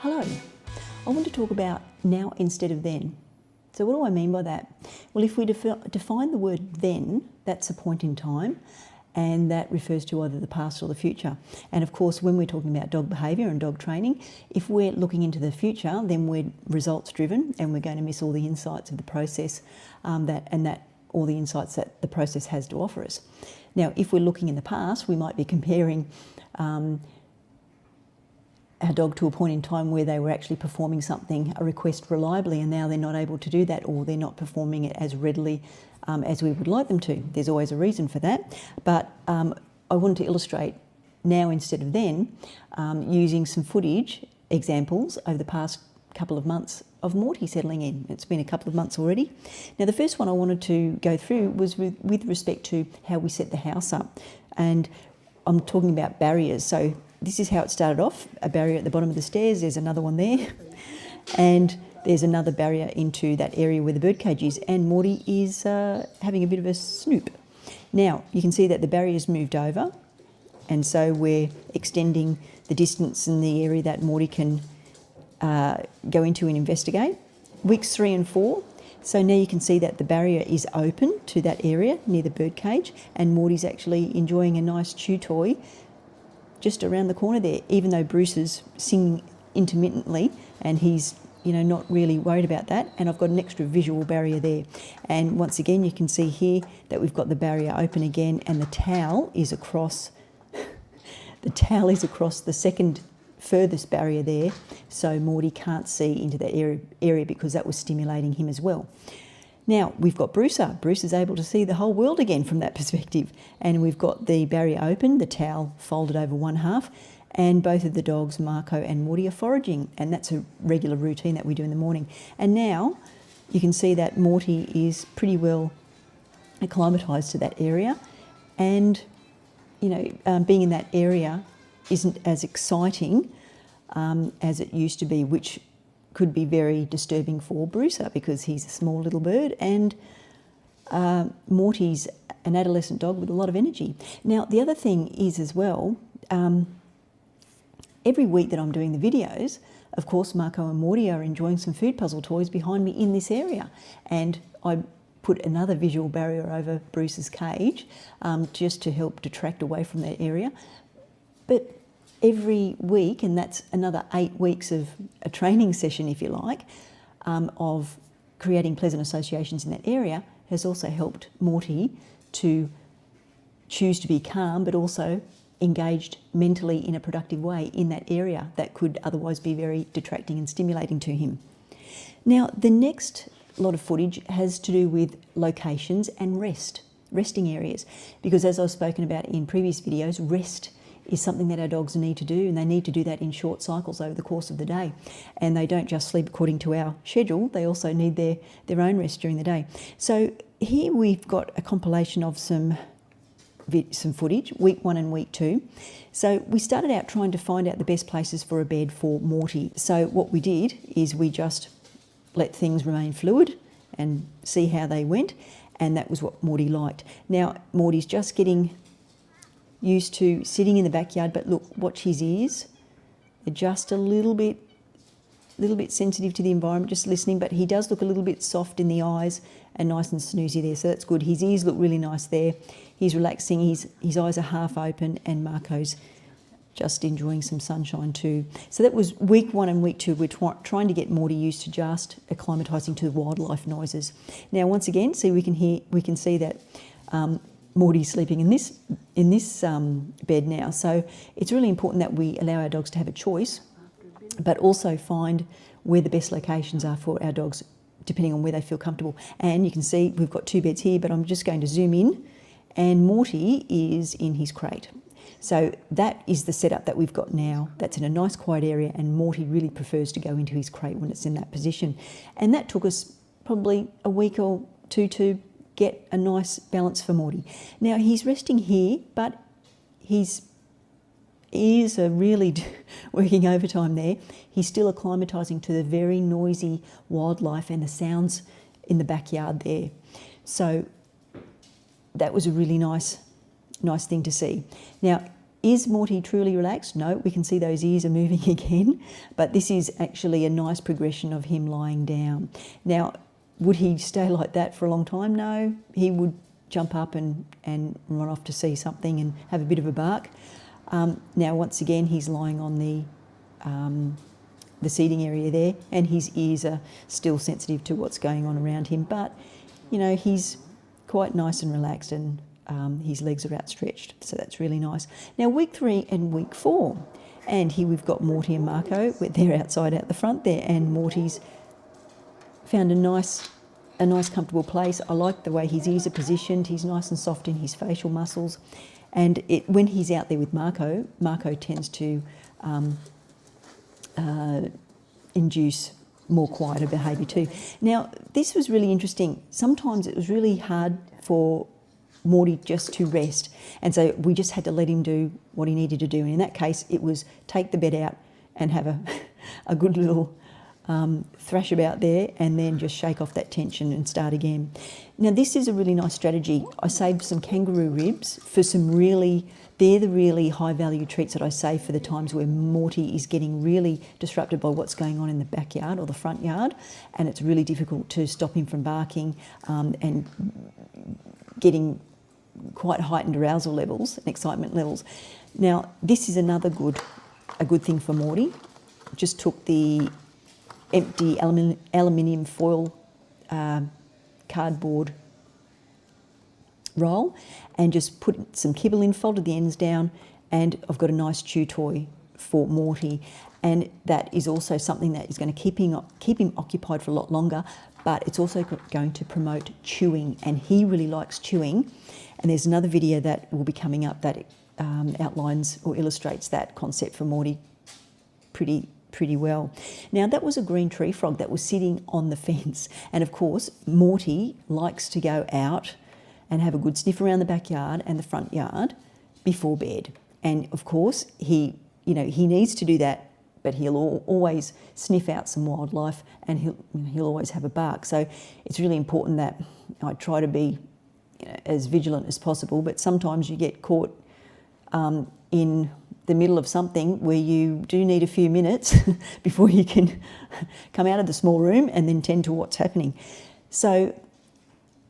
Hello, I want to talk about now instead of then. So what do I mean by that? Well, if we define the word then, that's a point in time, and that refers to either the past or the future. And of course, when we're talking about dog behaviour and dog training, if we're looking into the future, then we're results driven and we're going to miss all the insights of the process all the insights that the process has to offer us. Now, if we're looking in the past, we might be comparing our dog to a point in time where they were actually performing a request reliably, and now they're not able to do that, or they're not performing it as readily as we would like them to. There's always a reason for that, but I wanted to illustrate now instead of then using some footage examples over the past couple of months of Morty settling in. It's been a couple of months already. Now, the first one I wanted to go through was with respect to how we set the house up, and I'm talking about barriers. So this is how it started off, a barrier at the bottom of the stairs, there's another one there, and there's another barrier into that area where the birdcage is, and Morty is having a bit of a snoop. Now, you can see that the barrier's moved over, and so we're extending the distance in the area that Morty can go into and investigate. Weeks 3 and 4, so now you can see that the barrier is open to that area near the birdcage, and Morty's actually enjoying a nice chew toy just around the corner there, even though Bruce is singing intermittently and he's not really worried about that. And I've got an extra visual barrier there. And once again, you can see here that we've got the barrier open again, and the towel is across the second furthest barrier there, so Morty can't see into that area because that was stimulating him as well. Now, we've got Brucer. Bruce is able to see the whole world again from that perspective. And we've got the barrier open, the towel folded over one half, and both of the dogs, Marco and Morty, are foraging. And that's a regular routine that we do in the morning. And now you can see that Morty is pretty well acclimatised to that area. And, being in that area isn't as exciting as it used to be, which could be very disturbing for Brucer because he's a small little bird, and Morty's an adolescent dog with a lot of energy. Now, the other thing is as well, every week that I'm doing the videos, of course, Marco and Morty are enjoying some food puzzle toys behind me in this area, and I put another visual barrier over Bruce's cage just to help detract away from that area. But every week, and that's another 8 weeks of a training session, if you like, of creating pleasant associations in that area, has also helped Morty to choose to be calm, but also engaged mentally in a productive way in that area that could otherwise be very detracting and stimulating to him. Now, the next lot of footage has to do with locations and resting areas, because as I've spoken about in previous videos, rest is something that our dogs need to do, and they need to do that in short cycles over the course of the day. And they don't just sleep according to our schedule, they also need their own rest during the day. So here we've got a compilation of some footage, week 1 and week 2. So we started out trying to find out the best places for a bed for Morty. So what we did is we just let things remain fluid and see how they went, and that was what Morty liked. Now, Morty's just getting used to sitting in the backyard, but look, watch his ears. They're just a little bit sensitive to the environment, just listening, but he does look a little bit soft in the eyes and nice and snoozy there, so that's good. His ears look really nice there. He's relaxing, his eyes are half open, and Marco's just enjoying some sunshine too. So that was week 1 and week 2. We're trying to get Morty used to just acclimatising to the wildlife noises. Now, once again, we can see that Morty's sleeping in this bed now. So it's really important that we allow our dogs to have a choice, but also find where the best locations are for our dogs, depending on where they feel comfortable. And you can see we've got 2 beds here, but I'm just going to zoom in, and Morty is in his crate. So that is the setup that we've got now. That's in a nice quiet area, and Morty really prefers to go into his crate when it's in that position. And that took us probably a week or 2 to get a nice balance for Morty. Now, he's resting here, but his ears are really working overtime there. He's still acclimatising to the very noisy wildlife and the sounds in the backyard there. So that was a really nice thing to see. Now, is Morty truly relaxed? No, we can see those ears are moving again, but this is actually a nice progression of him lying down. Now, would he stay like that for a long time? No, he would jump up and run off to see something and have a bit of a bark. Now, once again, he's lying on the seating area there, and his ears are still sensitive to what's going on around him, but, you know, he's quite nice and relaxed, and his legs are outstretched, so that's really nice. Now, week 3 and week 4, and here we've got Morty and Marco. They're outside out the front there, and Morty's found a nice comfortable place. I like the way his ears are positioned. He's nice and soft in his facial muscles, and when he's out there with Marco, Marco tends to induce more quieter behaviour too. Now, this was really interesting. Sometimes it was really hard for Morty just to rest, and so we just had to let him do what he needed to do, and in that case it was take the bed out and have a good little thrash about there, and then just shake off that tension and start again. Now, this is a really nice strategy. I saved some kangaroo ribs for they're the really high value treats that I save for the times where Morty is getting really disrupted by what's going on in the backyard or the front yard, and it's really difficult to stop him from barking and getting quite heightened arousal levels and excitement levels. Now, this is a good thing for Morty. Just took the empty aluminium foil cardboard roll and just put some kibble in, folded the ends down, and I've got a nice chew toy for Morty, and that is also something that is going to keep him occupied for a lot longer, but it's also going to promote chewing, and he really likes chewing. And there's another video that will be coming up that outlines or illustrates that concept for Morty pretty well. Now, that was a green tree frog that was sitting on the fence, and of course Morty likes to go out and have a good sniff around the backyard and the front yard before bed. And of course he needs to do that, but he'll always sniff out some wildlife, and he'll always have a bark. So it's really important that I try to be as vigilant as possible, but sometimes you get caught in the middle of something where you do need a few minutes before you can come out of the small room and then tend to what's happening. So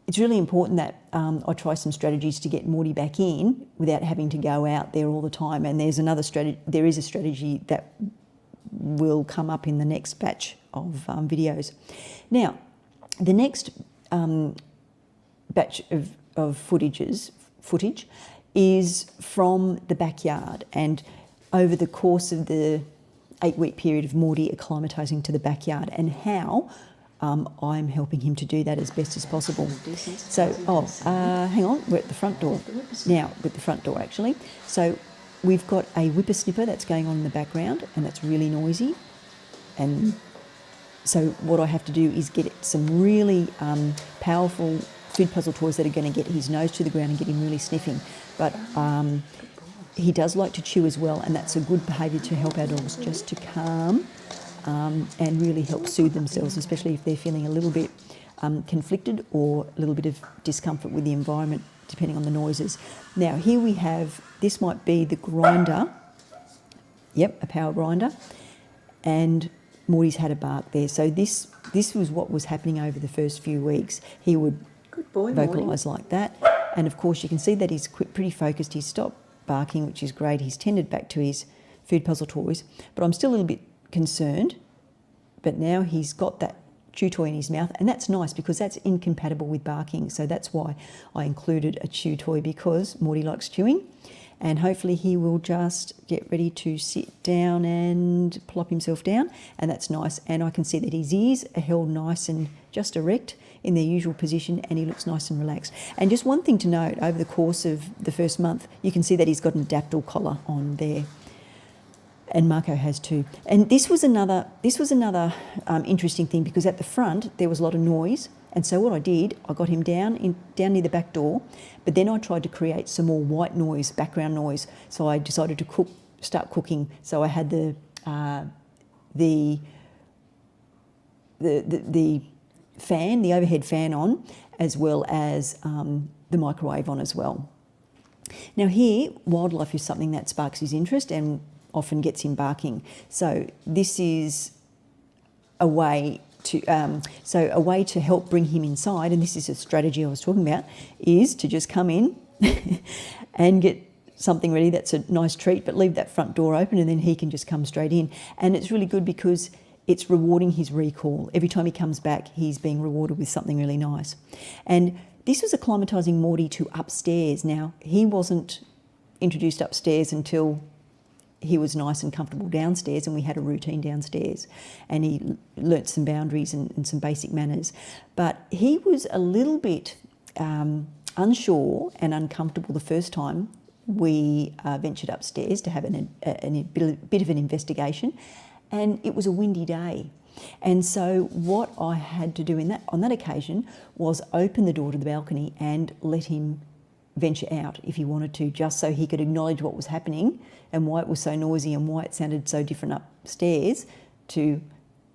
it's really important that I try some strategies to get Morty back in without having to go out there all the time. And there is a strategy that will come up in the next batch of videos. Now, the next batch of footage is from the backyard, and over the course of the 8-week period of Morty acclimatising to the backyard, and how I'm helping him to do that as best as possible. So, hang on, we're at the front door. Now, with the front door actually. So we've got a whippersnipper that's going on in the background, and that's really noisy. And so what I have to do is get some really powerful food puzzle toys that are going to get his nose to the ground and get him really sniffing. But he does like to chew as well, and that's a good behaviour to help our dogs just to calm and really help soothe themselves, especially if they're feeling a little bit conflicted or a little bit of discomfort with the environment, depending on the noises. Now, here we have, this might be the grinder. Yep, a power grinder. And Morty's had a bark there. So this was what was happening over the first few weeks. He would vocalise like that. And of course you can see that he's pretty focused. He's stopped barking, which is great. He's tended back to his food puzzle toys. But I'm still a little bit concerned. But now he's got that chew toy in his mouth, and that's nice because that's incompatible with barking. So that's why I included a chew toy, because Morty likes chewing. And hopefully he will just get ready to sit down and plop himself down, and that's nice. And I can see that his ears are held nice and just erect in their usual position, and he looks nice and relaxed. And just one thing to note, over the course of the first month, you can see that he's got an dactyl collar on there, and Marco has too. And this was another interesting thing, because at the front there was a lot of noise. And so what I did, I got him down near the back door, but then I tried to create some more white noise, background noise. So I decided to start cooking. So I had the fan, the overhead fan on, as well as the microwave on as well. Now here, wildlife is something that sparks his interest and often gets him barking. So this is a way to help bring him inside, and this is a strategy I was talking about, is to just come in and get something ready that's a nice treat, but leave that front door open and then he can just come straight in. And it's really good because it's rewarding his recall. Every time he comes back, he's being rewarded with something really nice. And this was acclimatising Morty to upstairs. Now, he wasn't introduced upstairs until he was nice and comfortable downstairs, and we had a routine downstairs, and he learnt some boundaries and some basic manners. But he was a little bit unsure and uncomfortable the first time we ventured upstairs to have a bit of an investigation, and it was a windy day. And so what I had to do on that occasion was open the door to the balcony and let him venture out if he wanted to, just so he could acknowledge what was happening and why it was so noisy and why it sounded so different upstairs to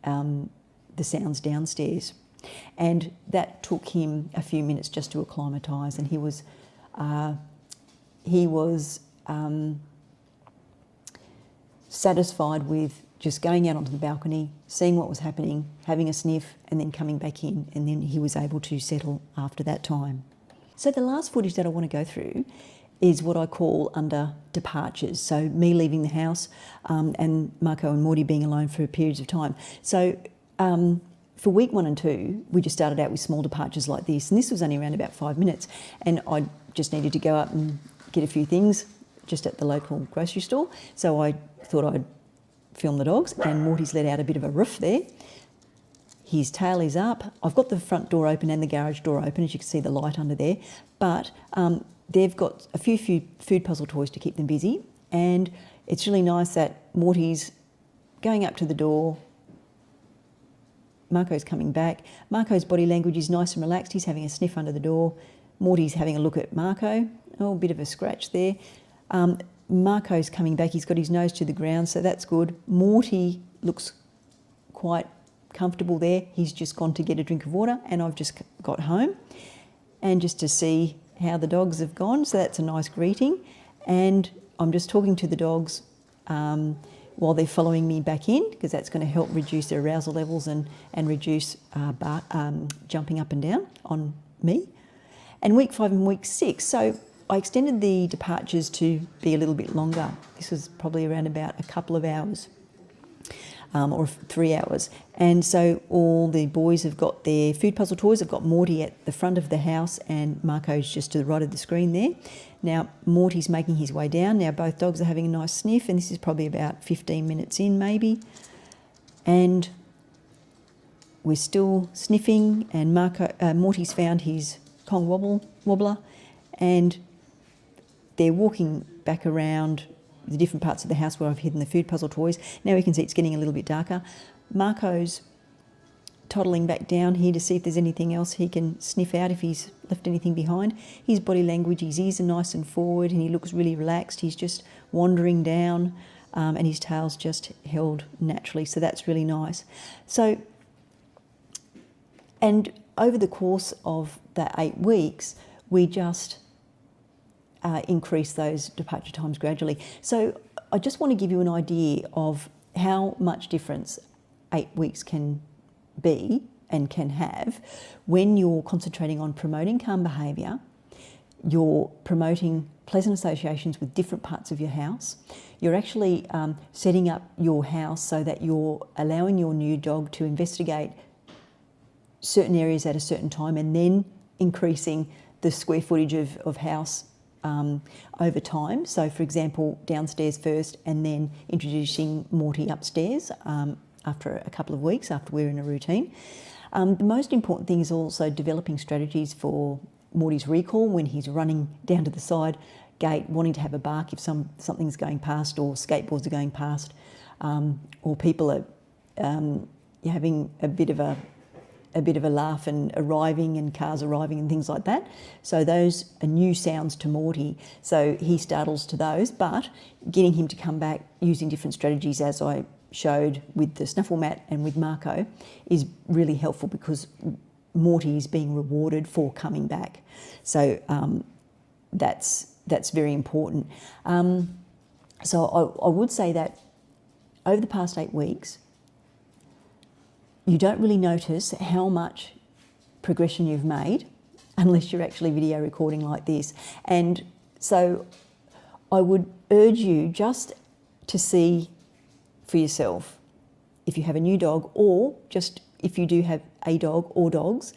the sounds downstairs. And that took him a few minutes just to acclimatise, and he was satisfied with just going out onto the balcony, seeing what was happening, having a sniff, and then coming back in, and then he was able to settle after that time. So the last footage that I want to go through is what I call under departures. So me leaving the house and Marco and Morty being alone for periods of time. So for week 1 and 2, we just started out with small departures like this, and this was only around about 5 minutes, and I just needed to go up and get a few things just at the local grocery store. So I thought I'd film the dogs, and Morty's let out a bit of a roof there. His tail is up. I've got the front door open and the garage door open, as you can see the light under there, but they've got a few food puzzle toys to keep them busy, and it's really nice that Morty's going up to the door, Marco's coming back. Marco's body language is nice and relaxed. He's having a sniff under the door. Morty's having a look at Marco. Oh, a bit of a scratch there. Marco's coming back. He's got his nose to the ground, so that's good. Morty looks quite comfortable there. He's just gone to get a drink of water, and I've just got home and just to see how the dogs have gone. So that's a nice greeting, and I'm just talking to the dogs while they're following me back in, because that's going to help reduce their arousal levels and reduce jumping up and down on me. And week 5 and week 6, so I extended the departures to be a little bit longer. This was probably around about a couple of hours or 3 hours. And so all the boys have got their food puzzle toys. I've got Morty at the front of the house and Marco's just to the right of the screen there. Now, Morty's making his way down. Now, both dogs are having a nice sniff, and this is probably about 15 minutes in maybe. And we're still sniffing, and Morty's found his Kong wobbler, and they're walking back around the different parts of the house where I've hidden the food puzzle toys. Now we can see it's getting a little bit darker. Marco's toddling back down here to see if there's anything else he can sniff out, if he's left anything behind. His body language, his ears are nice and forward, and he looks really relaxed. He's just wandering down, and his tail's just held naturally, so that's really nice. So, and over the course of the 8 weeks, we just increase those departure times gradually. So I just want to give you an idea of how much difference 8 weeks can be and can have when you're concentrating on promoting calm behaviour. You're promoting pleasant associations with different parts of your house. You're actually setting up your house so that you're allowing your new dog to investigate certain areas at a certain time, and then increasing the square footage of house over time. So, for example, downstairs first, and then introducing Morty upstairs after a couple of weeks after we're in a routine. The most important thing is also developing strategies for Morty's recall when he's running down to the side gate, wanting to have a bark if something's going past, or skateboards are going past, or people are having a bit of a laugh and arriving, and cars arriving and things like that. So those are new sounds to Morty, so he startles to those, but getting him to come back using different strategies, as I showed with the snuffle mat and with Marco, is really helpful because Morty is being rewarded for coming back. So that's that's very important. So I would say that over the past 8 weeks, you don't really notice how much progression you've made unless you're actually video recording like this. And so I would urge you just to see for yourself if you have a new dog, or just if you do have a dog or dogs,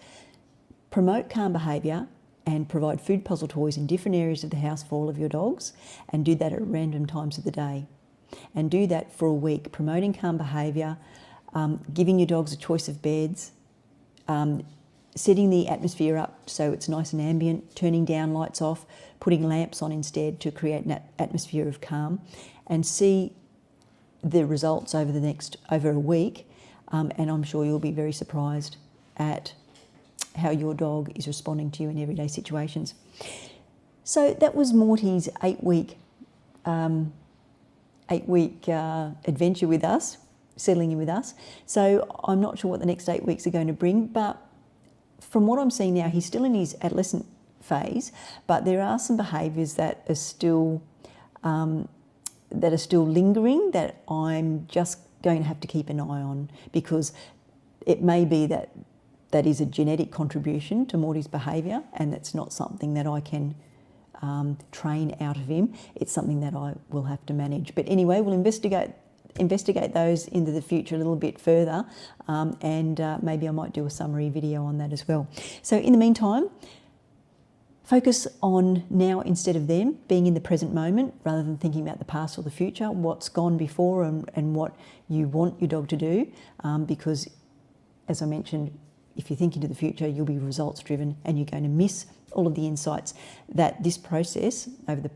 promote calm behaviour and provide food puzzle toys in different areas of the house for all of your dogs, and do that at random times of the day. And do that for a week, promoting calm behaviour, giving your dogs a choice of beds, setting the atmosphere up so it's nice and ambient, turning down lights off, putting lamps on instead to create an atmosphere of calm, and see the results over a week. And I'm sure you'll be very surprised at how your dog is responding to you in everyday situations. So that was Morty's 8-week adventure with us, settling in with us. So I'm not sure what the next 8 weeks are going to bring, but from what I'm seeing now, he's still in his adolescent phase, but there are some behaviours that are still lingering that I'm just going to have to keep an eye on, because it may be that is a genetic contribution to Morty's behaviour, and that's not something that I can train out of him. It's something that I will have to manage. But anyway, we'll investigate those into the future a little bit further, and maybe I might do a summary video on that as well. So in the meantime, focus on now instead of then, being in the present moment rather than thinking about the past or the future, what's gone before and what you want your dog to do, because as I mentioned, if you think into the future, you'll be results driven and you're going to miss all of the insights that this process over the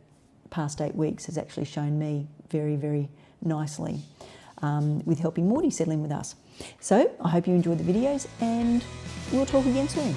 past 8 weeks has actually shown me very, very nicely with helping Morty settle in with us. So I hope you enjoyed the videos, and we'll talk again soon.